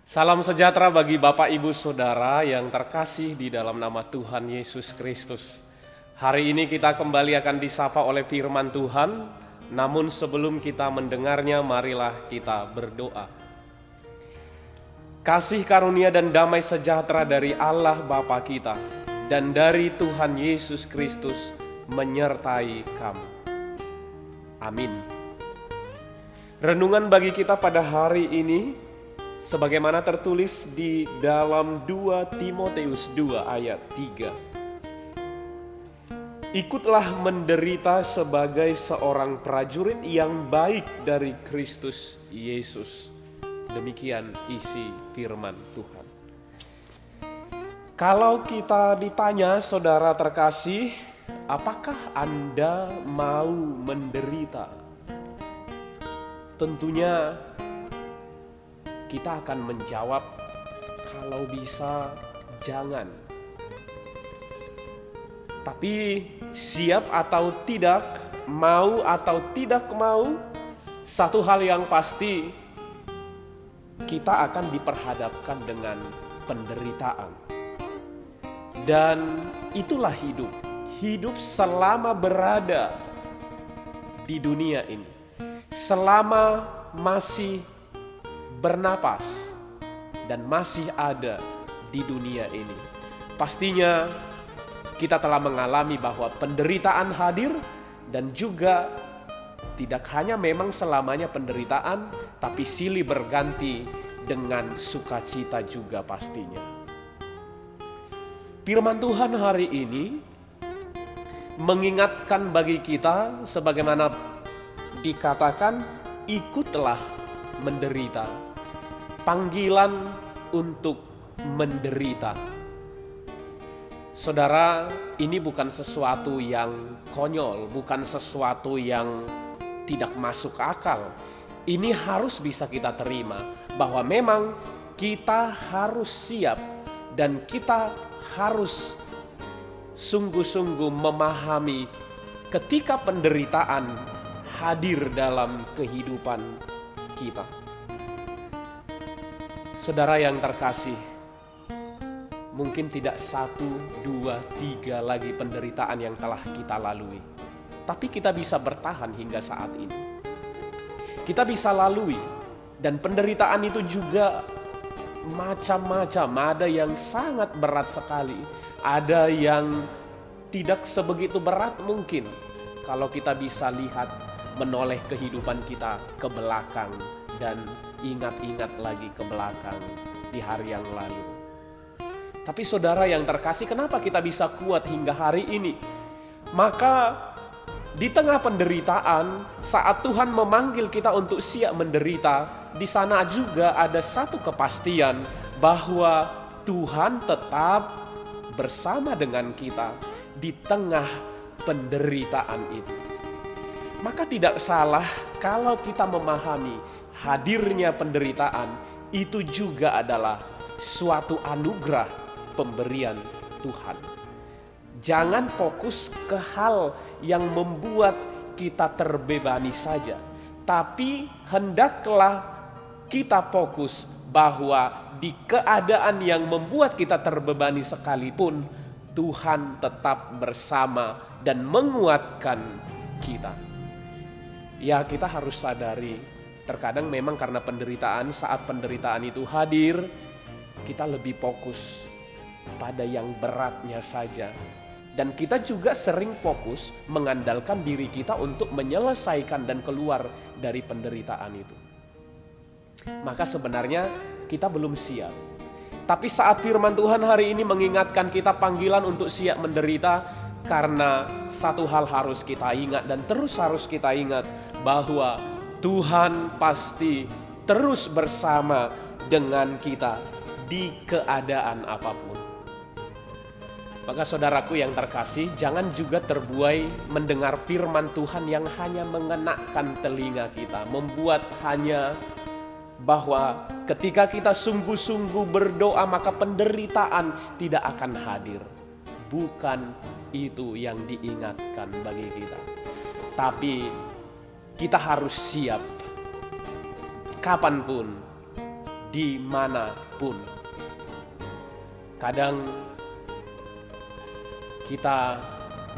Salam sejahtera bagi Bapak Ibu Saudara yang terkasih di dalam nama Tuhan Yesus Kristus. Hari ini kita kembali akan disapa oleh firman Tuhan, namun sebelum kita mendengarnya marilah kita berdoa. Kasih karunia dan damai sejahtera dari Allah Bapa kita dan dari Tuhan Yesus Kristus menyertai kamu. Amin. Renungan bagi kita pada hari ini sebagaimana tertulis di dalam 2 Timotius 2 ayat 3. Ikutlah menderita sebagai seorang prajurit yang baik dari Kristus Yesus. Demikian isi firman Tuhan. Kalau kita ditanya saudara terkasih, apakah Anda mau menderita? Tentunya kita akan menjawab, kalau bisa jangan. Tapi siap atau tidak, mau atau tidak mau, satu hal yang pasti, kita akan diperhadapkan dengan penderitaan. Dan itulah hidup. Hidup selama berada di dunia ini. Selama masih bernapas dan masih ada di dunia ini. Pastinya kita telah mengalami bahwa penderitaan hadir dan juga tidak hanya memang selamanya penderitaan, tapi silih berganti dengan sukacita juga pastinya. Firman Tuhan hari ini mengingatkan bagi kita sebagaimana dikatakan, ikutlah menderita. Panggilan untuk menderita. Saudara, ini bukan sesuatu yang konyol, bukan sesuatu yang tidak masuk akal. Ini harus bisa kita terima bahwa memang kita harus siap dan kita harus sungguh-sungguh memahami ketika penderitaan hadir dalam kehidupan kita. Saudara yang terkasih, mungkin tidak 1, 2, 3 lagi penderitaan yang telah kita lalui. Tapi kita bisa bertahan hingga saat ini. Kita bisa lalui, dan penderitaan itu juga macam-macam. Ada yang sangat berat sekali, ada yang tidak sebegitu berat mungkin. Kalau kita bisa lihat, menoleh kehidupan kita ke belakang dan ingat-ingat lagi ke belakang di hari yang lalu. Tapi saudara yang terkasih, kenapa kita bisa kuat hingga hari ini? Maka di tengah penderitaan, saat Tuhan memanggil kita untuk siap menderita, di sana juga ada satu kepastian bahwa Tuhan tetap bersama dengan kita di tengah penderitaan itu. Maka tidak salah kalau kita memahami hadirnya penderitaan itu juga adalah suatu anugerah pemberian Tuhan. Jangan fokus ke hal yang membuat kita terbebani saja, tapi hendaklah kita fokus bahwa di keadaan yang membuat kita terbebani sekalipun, Tuhan tetap bersama dan menguatkan kita. Ya, kita harus sadari, terkadang memang karena penderitaan, saat penderitaan itu hadir, kita lebih fokus pada yang beratnya saja. Dan kita juga sering fokus mengandalkan diri kita untuk menyelesaikan dan keluar dari penderitaan itu. Maka sebenarnya kita belum siap. Tapi saat firman Tuhan hari ini mengingatkan kita panggilan untuk siap menderita, karena satu hal harus kita ingat dan terus harus kita ingat bahwa Tuhan pasti terus bersama dengan kita di keadaan apapun. Maka saudaraku yang terkasih, jangan juga terbuai mendengar firman Tuhan yang hanya mengenakkan telinga kita, membuat hanya bahwa ketika kita sungguh-sungguh berdoa maka penderitaan tidak akan hadir. Bukan itu yang diingatkan bagi kita. Tapi kita harus siap kapanpun dimanapun. Kadang kita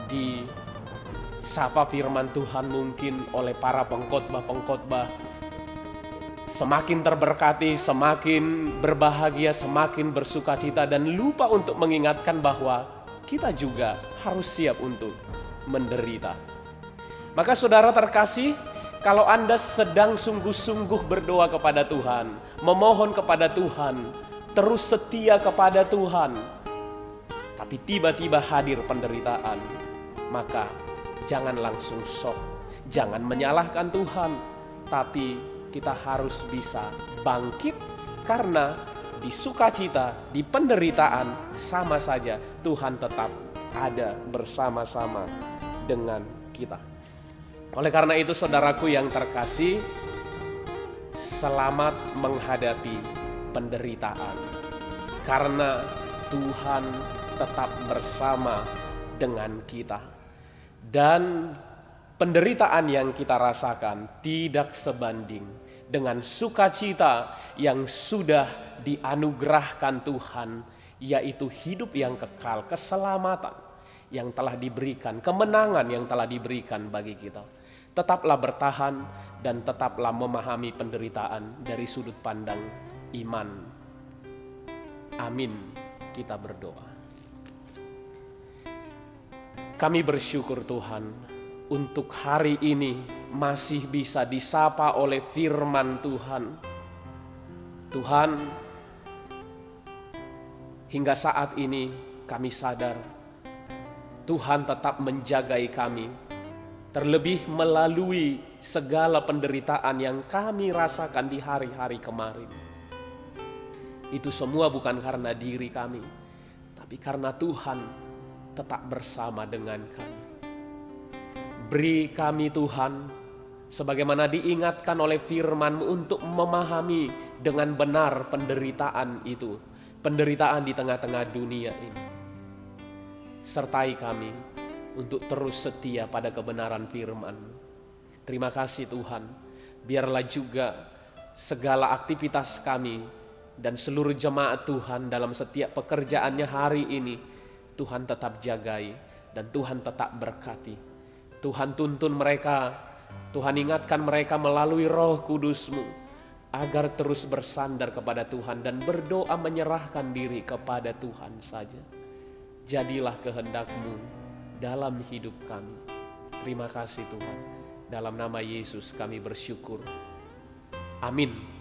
disapa firman Tuhan mungkin oleh para pengkhotbah-pengkhotbah, semakin terberkati, semakin berbahagia, semakin bersukacita, dan lupa untuk mengingatkan bahwa kita juga harus siap untuk menderita. Maka saudara terkasih, kalau Anda sedang sungguh-sungguh berdoa kepada Tuhan, memohon kepada Tuhan, terus setia kepada Tuhan, tapi tiba-tiba hadir penderitaan, maka jangan langsung shock, jangan menyalahkan Tuhan, tapi kita harus bisa bangkit, karena di sukacita, di penderitaan sama saja Tuhan tetap ada bersama-sama dengan kita. Oleh karena itu saudaraku yang terkasih, selamat menghadapi penderitaan, karena Tuhan tetap bersama dengan kita. Dan penderitaan yang kita rasakan tidak sebanding dengan sukacita yang sudah dianugerahkan Tuhan, yaitu hidup yang kekal, keselamatan yang telah diberikan, kemenangan yang telah diberikan bagi kita. Tetaplah bertahan dan tetaplah memahami penderitaan dari sudut pandang iman. Amin. Kita berdoa. Kami bersyukur Tuhan, untuk hari ini masih bisa disapa oleh firman Tuhan. Tuhan, hingga saat ini kami sadar Tuhan tetap menjagai kami, terlebih melalui segala penderitaan yang kami rasakan di hari-hari kemarin. Itu semua bukan karena diri kami, tapi karena Tuhan tetap bersama dengan kami. Beri kami Tuhan, sebagaimana diingatkan oleh firman-Mu, untuk memahami dengan benar penderitaan itu, penderitaan di tengah-tengah dunia ini. Sertai kami untuk terus setia pada kebenaran firman-Mu. Terima kasih Tuhan, biarlah juga segala aktivitas kami dan seluruh jemaat Tuhan dalam setiap pekerjaannya hari ini, Tuhan tetap jagai dan Tuhan tetap berkati. Tuhan tuntun mereka, Tuhan ingatkan mereka melalui Roh Kudus-Mu, agar terus bersandar kepada Tuhan dan berdoa menyerahkan diri kepada Tuhan saja. Jadilah kehendak-Mu dalam hidup kami. Terima kasih Tuhan. Dalam nama Yesus kami bersyukur. Amin.